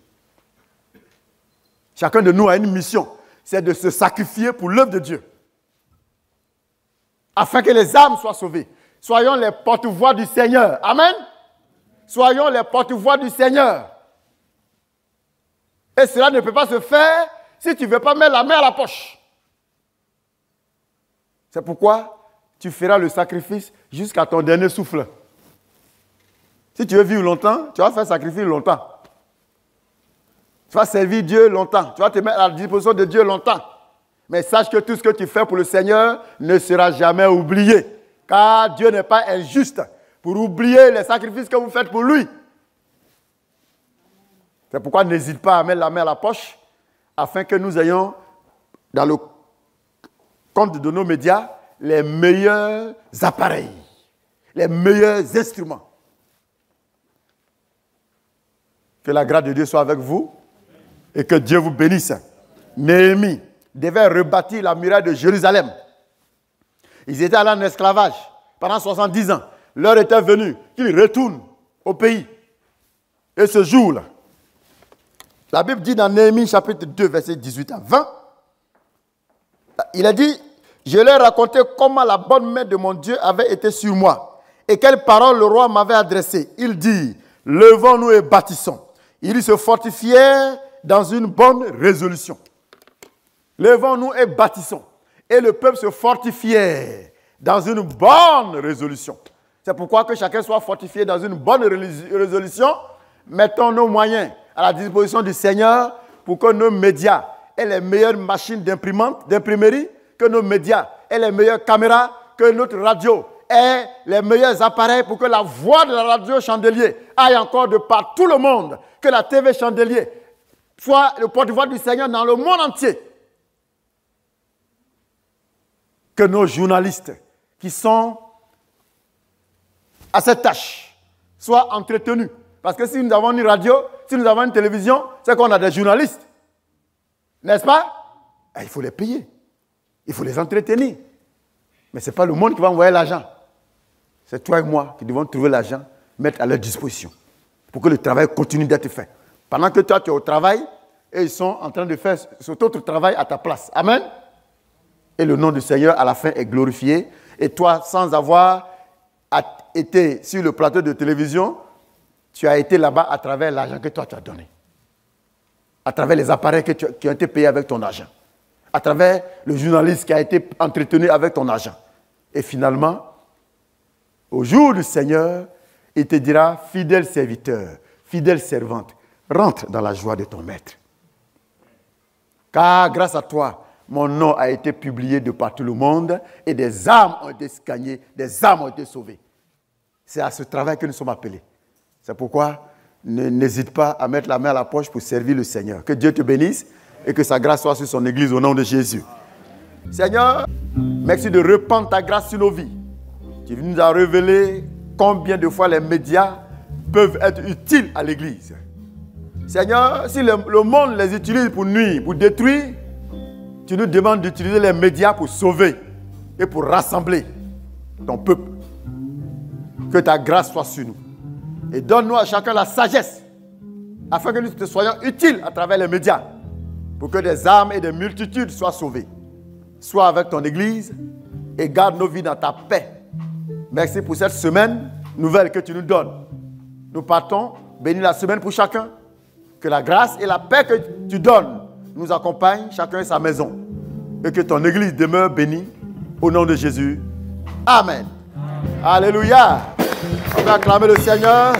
Chacun de nous a une mission, c'est de se sacrifier pour l'œuvre de Dieu. Afin que les âmes soient sauvées. Soyons les porte-voix du Seigneur. Amen. Soyons les porte-voix du Seigneur. Et cela ne peut pas se faire si tu ne veux pas mettre la main à la poche. C'est pourquoi tu feras le sacrifice jusqu'à ton dernier souffle. Si tu veux vivre longtemps, tu vas faire sacrifice longtemps. Tu vas servir Dieu longtemps. Tu vas te mettre à la disposition de Dieu longtemps. Mais sache que tout ce que tu fais pour le Seigneur ne sera jamais oublié. Car Dieu n'est pas injuste pour oublier les sacrifices que vous faites pour lui. C'est pourquoi n'hésite pas à mettre la main à la poche afin que nous ayons dans le compte de nos médias les meilleurs appareils, les meilleurs instruments. Que la grâce de Dieu soit avec vous et que Dieu vous bénisse. Néhémie devait rebâtir la muraille de Jérusalem. Ils étaient allés en esclavage pendant 70 ans. L'heure était venue qu'ils retournent au pays. Et ce jour-là, la Bible dit dans Néhémie chapitre 2, versets 18 à 20, il a dit, je leur racontais comment la bonne main de mon Dieu avait été sur moi et quelles paroles le roi m'avait adressées. Il dit, levons-nous et bâtissons. Ils se fortifièrent dans une bonne résolution. Levons-nous et bâtissons. Et le peuple se fortifiait dans une bonne résolution. C'est pourquoi que chacun soit fortifié dans une bonne résolution. Mettons nos moyens à la disposition du Seigneur pour que nos médias aient les meilleures machines d'imprimerie, que nos médias aient les meilleures caméras, que notre radio ait les meilleurs appareils pour que la voix de la radio Chandelier aille encore de par tout le monde, que la TV Chandelier soit le porte-voix du Seigneur dans le monde entier. Que nos journalistes qui sont à cette tâche soient entretenus. Parce que si nous avons une radio, si nous avons une télévision, c'est qu'on a des journalistes. N'est-ce pas? Et il faut les payer. Il faut les entretenir. Mais ce n'est pas le monde qui va envoyer l'argent. C'est toi et moi qui devons trouver l'argent, mettre à leur disposition pour que le travail continue d'être fait. Pendant que toi, tu es au travail et ils sont en train de faire cet autre travail à ta place. Amen. Et le nom du Seigneur, à la fin, est glorifié. Et toi, sans avoir été sur le plateau de télévision, tu as été là-bas à travers l'argent que toi, tu as donné. À travers les appareils qui ont été payés avec ton argent. À travers le journaliste qui a été entretenu avec ton argent. Et finalement, au jour du Seigneur, il te dira, fidèle serviteur, fidèle servante, rentre dans la joie de ton maître. Car grâce à toi, mon nom a été publié de par tout le monde et des âmes ont été gagnées, des âmes ont été sauvées. C'est à ce travail que nous sommes appelés. C'est pourquoi n'hésite pas à mettre la main à la poche pour servir le Seigneur. Que Dieu te bénisse et que sa grâce soit sur son Église au nom de Jésus. Seigneur, merci de répandre ta grâce sur nos vies. Tu nous as révélé combien de fois les médias peuvent être utiles à l'Église. Seigneur, si le monde les utilise pour nuire, pour détruire, tu nous demandes d'utiliser les médias pour sauver et pour rassembler ton peuple. Que ta grâce soit sur nous. Et donne-nous à chacun la sagesse afin que nous te soyons utiles à travers les médias pour que des âmes et des multitudes soient sauvées. Sois avec ton Église et garde nos vies dans ta paix. Merci pour cette semaine nouvelle que tu nous donnes. Nous partons, bénis la semaine pour chacun. Que la grâce et la paix que tu donnes nous accompagnent, chacun à sa maison. Et que ton Église demeure bénie au nom de Jésus. Amen. Alléluia. On va acclamer le Seigneur.